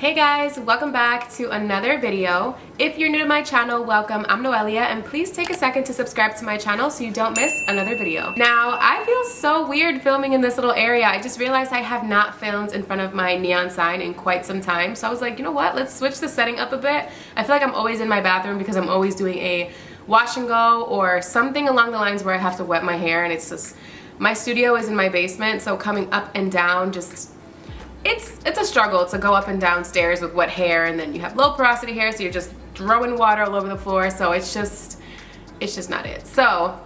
Hey guys, welcome back to another video. If you're new to my channel, welcome. I'm Noelia, and please take a second to subscribe to my channel so you don't miss another video. Now, I feel so weird filming in this little area. I just realized I have not filmed in front of my neon sign in quite some time. So I was like, you know what? Let's switch the setting up a bit. I feel like I'm always in my bathroom because I'm always doing a wash and go or something along the lines where I have to wet my hair, and it's just, my studio is in my basement, so coming up and down just, it's a struggle to go up and down stairs with wet hair, and then you have low porosity hair, so you're just throwing water all over the floor, so it's just not it. So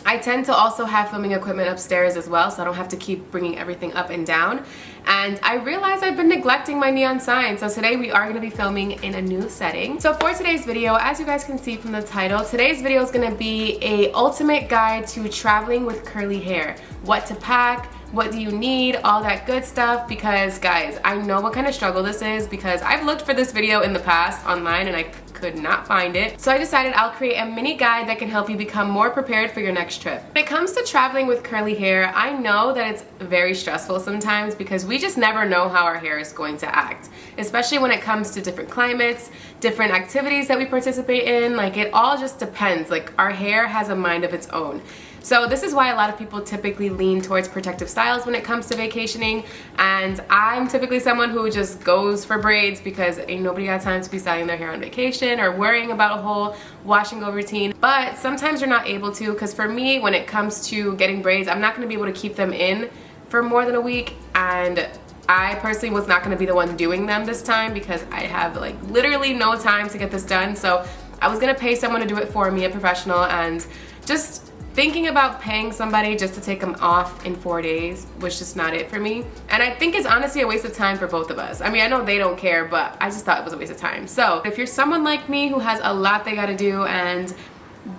I tend to also have filming equipment upstairs as well, so I don't have to keep bringing everything up and down. And I realize I've been neglecting my neon sign, so today we are going to be filming in a new setting. So for today's video, as you guys can see from the title, today's video is going to be a ultimate guide to traveling with curly hair. What to pack, what do you need, all that good stuff, because guys, I know what kind of struggle this is because I've looked for this video in the past online and I could not find it. So I decided I'll create a mini guide that can help you become more prepared for your next trip. When it comes to traveling with curly hair, I know that it's very stressful sometimes because we just never know how our hair is going to act, especially when it comes to different climates, different activities that we participate in. Like, it all just depends. Like, our hair has a mind of its own. So this is why a lot of people typically lean towards protective styles when it comes to vacationing, and I'm typically someone who just goes for braids because ain't nobody got time to be styling their hair on vacation or worrying about a whole wash and go routine. But sometimes you're not able to, because for me, when it comes to getting braids, I'm not going to be able to keep them in for more than a week, and I personally was not going to be the one doing them this time because I have like literally no time to get this done. So I was going to pay someone to do it for me, a professional, and just thinking about paying somebody just to take them off in 4 days was just not it for me. And I think it's honestly a waste of time for both of us. I mean, I know they don't care, but I just thought it was a waste of time. So if you're someone like me who has a lot they gotta do and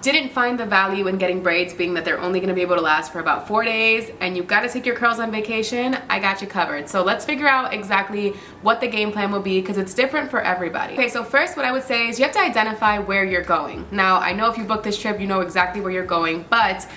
didn't find the value in getting braids, being that they're only going to be able to last for about 4 days, and you've got to take your curls on vacation, I got you covered. So let's figure out exactly what the game plan will be, because it's different for everybody. Okay, so first what I would say is you have to identify where you're going. Now, I know if you book this trip, you know exactly where you're going, but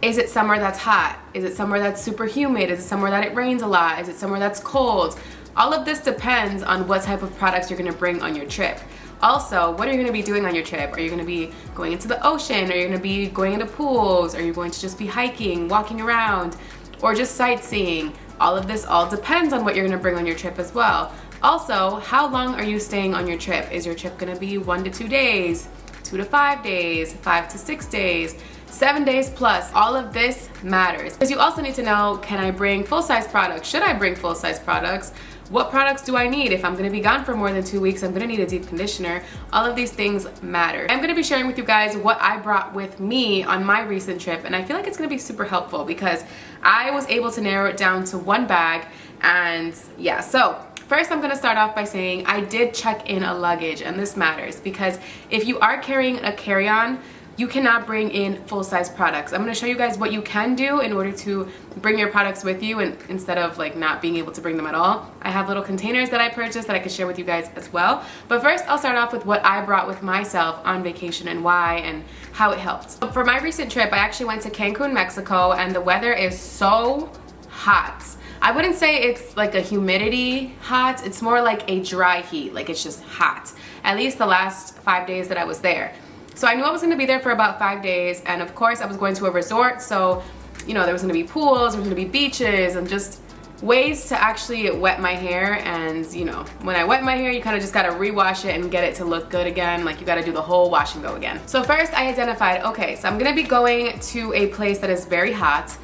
is it somewhere that's hot? Is it somewhere that's super humid? Is it somewhere that it rains a lot? Is it somewhere that's cold? All of this depends on what type of products you're going to bring on your trip. Also, what are you going to be doing on your trip? Are you going to be going into the ocean? Are you going to be going into pools? Are you going to just be hiking, walking around, or just sightseeing? All of this all depends on what you're going to bring on your trip as well. Also, how long are you staying on your trip? Is your trip going to be 1 to 2 days, 2 to 5 days, 5 to 6 days, 7 days plus? All of this matters because you also need to know, can I bring full-size products? Should I bring full-size products? What products do I need? If I'm going to be gone for more than 2 weeks, I'm going to need a deep conditioner. All of these things matter. I'm going to be sharing with you guys what I brought with me on my recent trip, and I feel like it's going to be super helpful because I was able to narrow it down to one bag. And yeah, so first I'm going to start off by saying I did check in a luggage, and this matters because if you are carrying a carry-on, you cannot bring in full-size products. I'm going to show you guys what you can do in order to bring your products with you, and instead of like not being able to bring them at all. I have little containers that I purchased that I can share with you guys as well. But first I'll start off with what I brought with myself on vacation and why and how it helped. So for my recent trip, I actually went to Cancun, Mexico, and the weather is so hot. I wouldn't say it's like a humidity hot, it's more like a dry heat, like it's just hot. At least the last 5 days that I was there. So I knew I was going to be there for about 5 days, and of course I was going to a resort, so you know there was going to be pools, there was going to be beaches, and just ways to actually wet my hair. And you know, when I wet my hair, you kind of just got to rewash it and get it to look good again. Like, you got to do the whole wash and go again. So first I identified, okay, so I'm going to be going to a place that is very hot.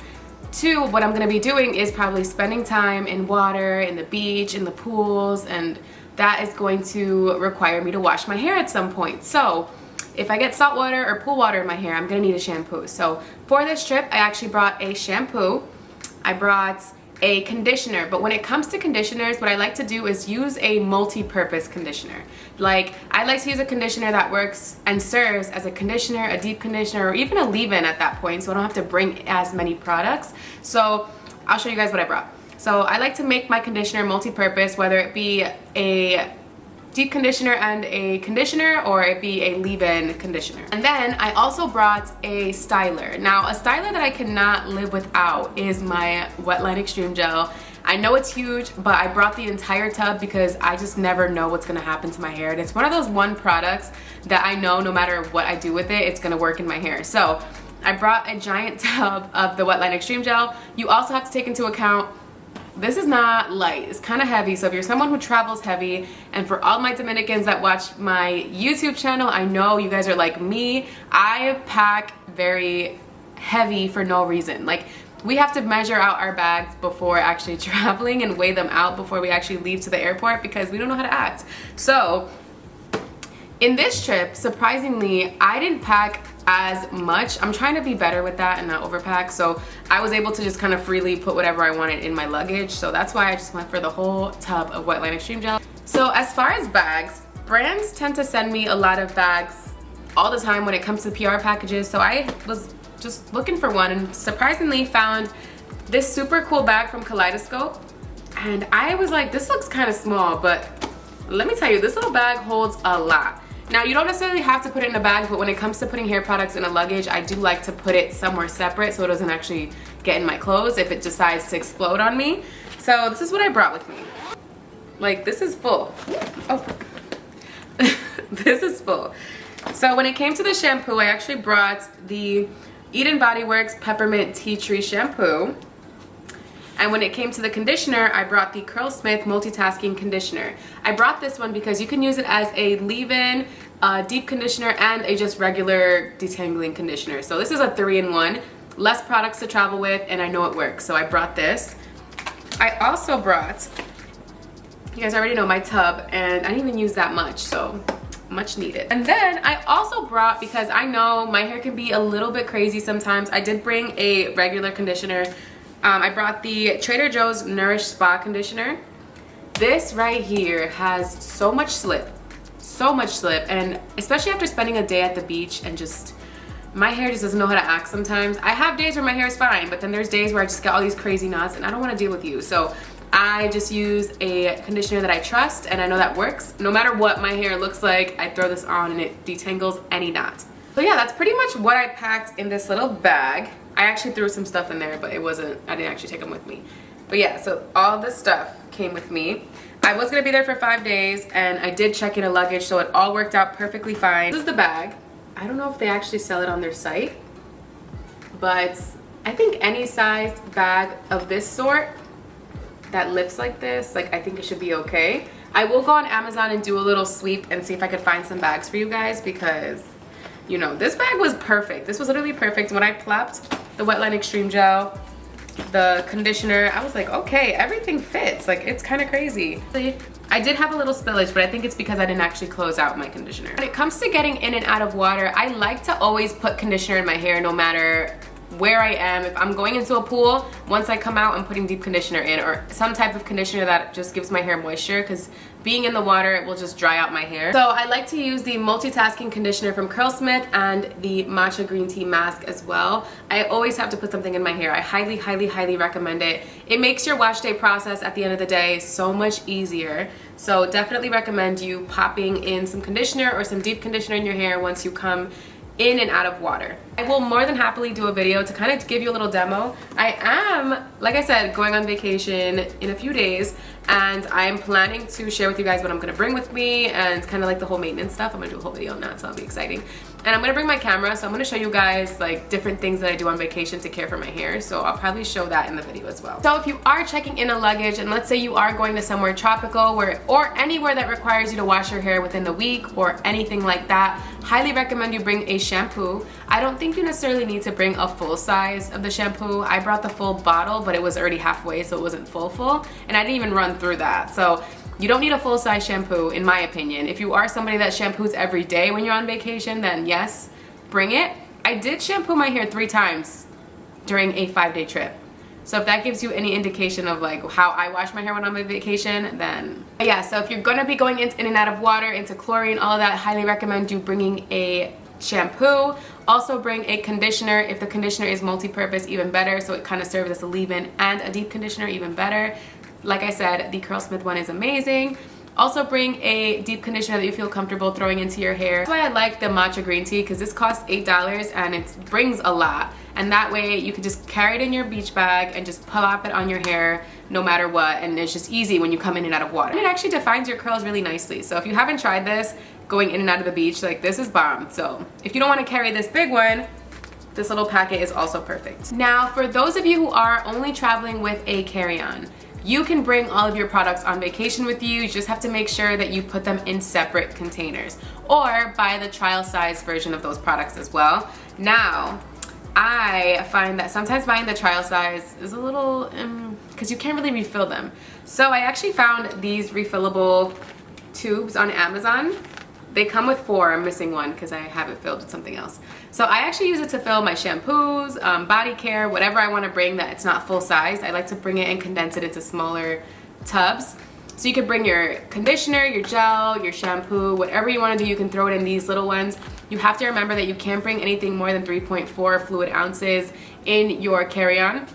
Two, what I'm going to be doing is probably spending time in water, in the beach, in the pools, and that is going to require me to wash my hair at some point. So if I get salt water or pool water in my hair, I'm gonna need a shampoo. So for this trip, I actually brought a shampoo. I brought a conditioner, but when it comes to conditioners, what I like to do is use a multi-purpose conditioner. Like, I like to use a conditioner that works and serves as a conditioner, a deep conditioner, or even a leave-in at that point, so I don't have to bring as many products. So I'll show you guys what I brought. So I like to make my conditioner multi-purpose, whether it be a deep conditioner and a conditioner, or it be a leave-in conditioner. And then I also brought a styler. Now, a styler that I cannot live without is my Wetland Extreme Gel. I know it's huge, but I brought the entire tub because I just never know what's gonna happen to my hair. And it's one of those products that I know no matter what I do with it, it's gonna work in my hair. So I brought a giant tub of the Wetland Extreme Gel. You also have to take into account, this is not light, it's kind of heavy. So if you're someone who travels heavy, and for all my Dominicans that watch my YouTube channel, I know you guys are like me. I pack very heavy for no reason. Like, we have to measure out our bags before actually traveling and weigh them out before we actually leave to the airport because we don't know how to act. So in this trip, surprisingly, I didn't pack as much. I'm trying to be better with that and not overpack. So I was able to just kind of freely put whatever I wanted in my luggage. So that's why I just went for the whole tub of Wetland Extreme Gel. So as far as bags, brands tend to send me a lot of bags all the time when it comes to PR packages. So I was just looking for one and surprisingly found this super cool bag from Kaleidoscope. And I was like, this looks kind of small, but let me tell you, this little bag holds a lot. Now, you don't necessarily have to put it in a bag, but when it comes to putting hair products in a luggage, I do like to put it somewhere separate so it doesn't actually get in my clothes if it decides to explode on me. So this is what I brought with me. Like, this is full. Oh, this is full. So when it came to the shampoo, I actually brought the Eden Body Works Peppermint Tea Tree Shampoo. And when it came to the conditioner, I brought the CurlSmith Multitasking Conditioner. I brought this one because you can use it as a leave-in, deep conditioner, and a just regular detangling conditioner. So this is a 3-in-1, less products to travel with, and I know it works. So I brought this. I also brought, you guys already know my tub, and I didn't even use that much, so much needed. And then I also brought, because I know my hair can be a little bit crazy sometimes, I did bring a regular conditioner. I brought the Trader Joe's Nourish Spa Conditioner. This right here has so much slip, and especially after spending a day at the beach and just, my hair just doesn't know how to act sometimes. I have days where my hair is fine, but then there's days where I just get all these crazy knots and I don't want to deal with you. So I just use a conditioner that I trust and I know that works. No matter what my hair looks like, I throw this on and it detangles any knot. So yeah, that's pretty much what I packed in this little bag. I actually threw some stuff in there, but it wasn't, I didn't actually take them with me. But yeah, so all this stuff came with me. I was gonna be there for 5 days and I did check in a luggage, so it all worked out perfectly fine. This is the bag. I don't know if they actually sell it on their site, but I think any sized bag of this sort that lifts like this, like, I think it should be okay. I will go on Amazon and do a little sweep and see if I could find some bags for you guys because, you know, this bag was perfect. This was literally perfect. When I plopped the Wetland Extreme Gel, the conditioner, I was like, okay, everything fits. Like, it's kind of crazy. I did have a little spillage, but I think it's because I didn't actually close out my conditioner. When it comes to getting in and out of water, I like to always put conditioner in my hair no matter where I am. If I'm going into a pool, once I come out, I'm putting deep conditioner in, or some type of conditioner that just gives my hair moisture, because being in the water, it will just dry out my hair. So I like to use the multitasking conditioner from CurlSmith and the matcha green tea mask as well. I always have to put something in my hair. I highly, highly, highly recommend it. It makes your wash day process at the end of the day so much easier. So definitely recommend you popping in some conditioner or some deep conditioner in your hair once you come in and out of water. I will more than happily do a video to kind of give you a little demo. I am, like I said, going on vacation in a few days, and I'm planning to share with you guys what I'm gonna bring with me and kind of like the whole maintenance stuff. I'm gonna do a whole video on that, so that'll be exciting. And I'm gonna bring my camera, so I'm gonna show you guys like different things that I do on vacation to care for my hair, so I'll probably show that in the video as well. So if you are checking in a luggage, and let's say you are going to somewhere tropical or anywhere that requires you to wash your hair within the week or anything like that, highly recommend you bring a shampoo. I don't think you necessarily need to bring a full size of the shampoo. I brought the full bottle, but it was already halfway, so it wasn't full, and I didn't even run through that. So you don't need a full-size shampoo, in my opinion. If you are somebody that shampoos every day when you're on vacation, then yes, bring it. I did shampoo my hair 3 times during a 5-day trip. So if that gives you any indication of like how I wash my hair when I'm on vacation, then yeah. So if you're gonna be going in and out of water, into chlorine, all of that, I highly recommend you bringing a shampoo. Also bring a conditioner. If the conditioner is multi-purpose, even better, so it kind of serves as a leave-in and a deep conditioner, even better. Like I said, the CurlSmith one is amazing. Also bring a deep conditioner that you feel comfortable throwing into your hair. That's why I like the matcha green tea, because this costs $8 and it brings a lot. And that way you can just carry it in your beach bag and just plop it on your hair no matter what, and it's just easy when you come in and out of water. And it actually defines your curls really nicely. So if you haven't tried this, going in and out of the beach, like this is bomb. So if you don't want to carry this big one, this little packet is also perfect. Now, for those of you who are only traveling with a carry-on, you can bring all of your products on vacation with you. You just have to make sure that you put them in separate containers, or buy the trial size version of those products as well. Now, I find that sometimes buying the trial size is a little, because you can't really refill them. So I actually found these refillable tubes on Amazon. They come with 4, I'm missing one because I have it filled with something else. So I actually use it to fill my shampoos, body care, whatever I want to bring that it's not full size. I like to bring it and condense it into smaller tubs. So you can bring your conditioner, your gel, your shampoo, whatever you want to do, you can throw it in these little ones. You have to remember that you can't bring anything more than 3.4 fluid ounces in your carry-on.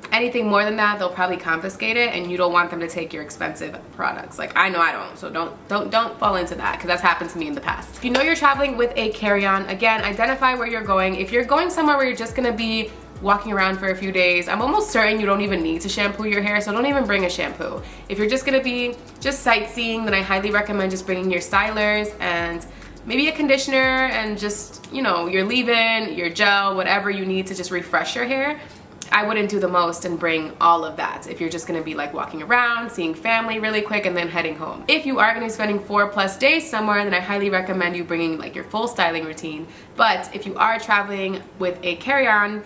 Anything more than that, they'll probably confiscate it, and you don't want them to take your expensive products. Like, I know I don't, so don't fall into that, because that's happened to me in the past. If you know you're traveling with a carry-on, again, identify where you're going. If you're going somewhere where you're just gonna be walking around for a few days, I'm almost certain you don't even need to shampoo your hair, so don't even bring a shampoo. If you're just gonna be just sightseeing, then I highly recommend just bringing your stylers and maybe a conditioner and just, you know, your leave-in, your gel, whatever you need to just refresh your hair. I wouldn't do the most and bring all of that if you're just gonna be like walking around, seeing family really quick, and then heading home. If you are gonna be spending 4+ days somewhere, then I highly recommend you bringing like your full styling routine. But if you are traveling with a carry-on,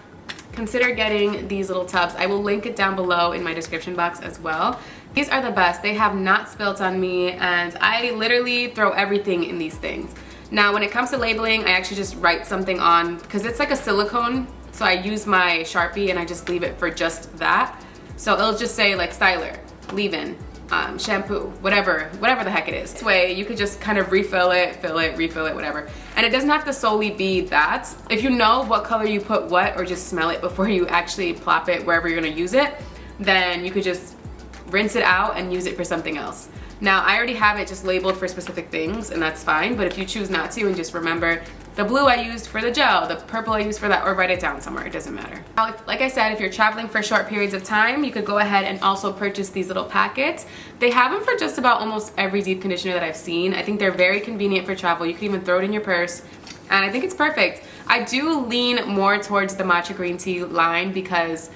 consider getting these little tubs. I will link it down below in my description box as well. These are the best. They have not spilt on me, and I literally throw everything in these things. Now, when it comes to labeling, I actually just write something on, because it's like a silicone. So I use my Sharpie and I just leave it for just that. So it'll just say like styler, leave-in, shampoo, whatever the heck it is. This way you could just kind of refill it, fill it, refill it, whatever. And it doesn't have to solely be that. If you know what color you put what, or just smell it before you actually plop it wherever you're gonna use it, then you could just rinse it out and use it for something else. Now, I already have it just labeled for specific things, and that's fine, but if you choose not to, and just remember the blue I used for the gel, the purple I used for that, or write it down somewhere, it doesn't matter. Now, like I said, if you're traveling for short periods of time, you could go ahead and also purchase these little packets. They have them for just about almost every deep conditioner that I've seen. I think they're very convenient for travel. You can even throw it in your purse, and I think it's perfect. I do lean more towards the matcha green tea line because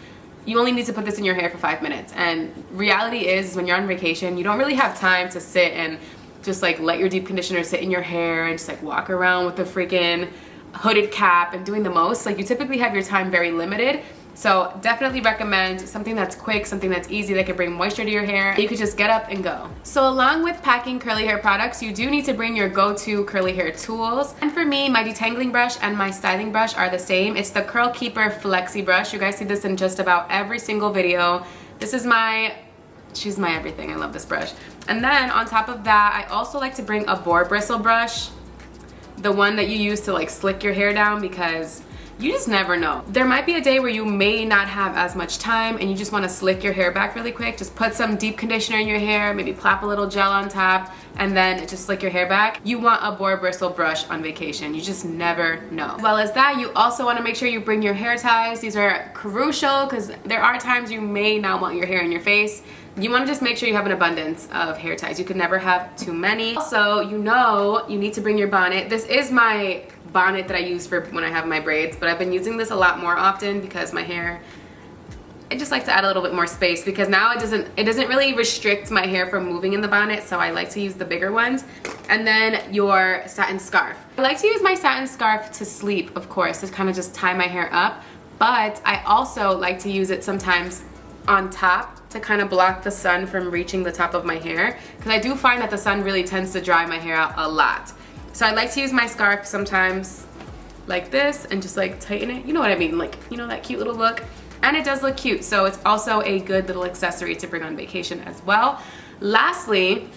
you only need to put this in your hair for 5 minutes, and reality is when you're on vacation, you don't really have time to sit and just like let your deep conditioner sit in your hair and just like walk around with the freaking hooded cap and doing the most. Like, you typically have your time very limited. So definitely recommend something that's quick, something that's easy, that can bring moisture to your hair. You could just get up and go. So along with packing curly hair products, you do need to bring your go-to curly hair tools. And for me, my detangling brush and my styling brush are the same. It's the Curl Keeper Flexi brush. You guys see this in just about every single video. This is she's my everything. I love this brush. And then on top of that, I also like to bring a boar bristle brush, the one that you use to like slick your hair down, because you just never know. There might be a day where you may not have as much time and you just want to slick your hair back really quick. Just put some deep conditioner in your hair, maybe plop a little gel on top, and then just slick your hair back. You want a boar bristle brush on vacation. You just never know. As well as that, you also want to make sure you bring your hair ties. These are crucial because there are times you may not want your hair in your face. You want to just make sure you have an abundance of hair ties. You can never have too many. Also, you know you need to bring your bonnet. This is my bonnet that I use for when I have my braids, but I've been using this a lot more often because my hair, I just like to add a little bit more space, because now it doesn't really restrict my hair from moving in the bonnet, so I like to use the bigger ones. And then your satin scarf. I like to use my satin scarf to sleep, of course, to kind of just tie my hair up, but I also like to use it sometimes on top to kind of block the sun from reaching the top of my hair, because I do find that the sun really tends to dry my hair out a lot. So I like to use my scarf sometimes like this and just like tighten it. You know what I mean? Like, you know, that cute little look. And it does look cute, so it's also a good little accessory to bring on vacation as well. Lastly,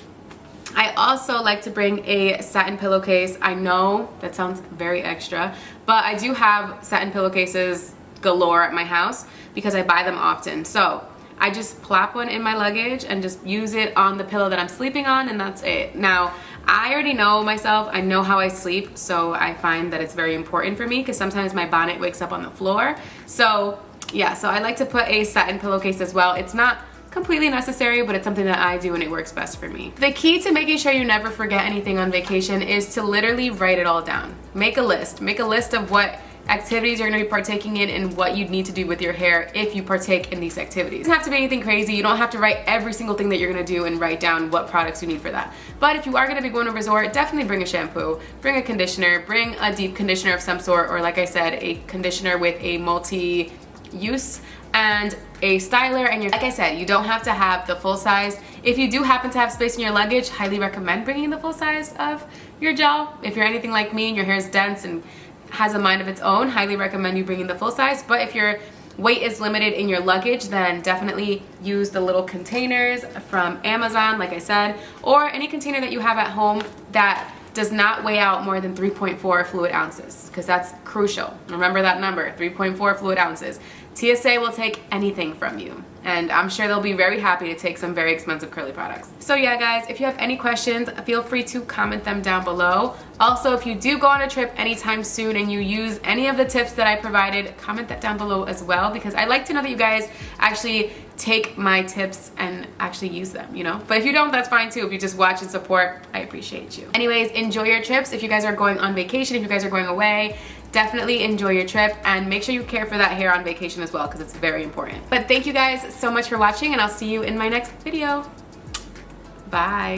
I also like to bring a satin pillowcase. I know that sounds very extra, but I do have satin pillowcases galore at my house because I buy them often. So I just plop one in my luggage and just use it on the pillow that I'm sleeping on, and that's it. Now, I already know myself. I know how I sleep, so I find that it's very important for me because sometimes my bonnet wakes up on the floor. So yeah, so I like to put a satin pillowcase as well. It's not completely necessary, but it's something that I do and it works best for me. The key to making sure you never forget anything on vacation is to literally write it all down. Make a list of what activities you're going to be partaking in and what you need to do with your hair if you partake in these activities. It doesn't have to be anything crazy. You don't have to write every single thing that you're going to do and write down what products you need for that. But if you are going to be going to a resort, definitely bring a shampoo, bring a conditioner, bring a deep conditioner of some sort, or like I said, a conditioner with a multi-use and a styler. And like I said, you don't have to have the full size. If you do happen to have space in your luggage, highly recommend bringing the full size of your gel. If you're anything like me and your hair is dense and has a mind of its own, highly recommend you bringing the full size. But if your weight is limited in your luggage, then definitely use the little containers from Amazon, like I said, or any container that you have at home that does not weigh out more than 3.4 fluid ounces, because that's crucial. Remember that number, 3.4 fluid ounces. TSA will take anything from you, and I'm sure they'll be very happy to take some very expensive curly products. So yeah guys, if you have any questions, feel free to comment them down below. Also, if you do go on a trip anytime soon and you use any of the tips that I provided, comment that down below as well, because I like to know that you guys actually take my tips and actually use them, you know? But if you don't, that's fine too. If you just watch and support, I appreciate you. Anyways, enjoy your trips. If you guys are going on vacation, if you guys are going away, definitely enjoy your trip and make sure you care for that hair on vacation as well, because it's very important. But thank you guys so much for watching, and I'll see you in my next video. Bye.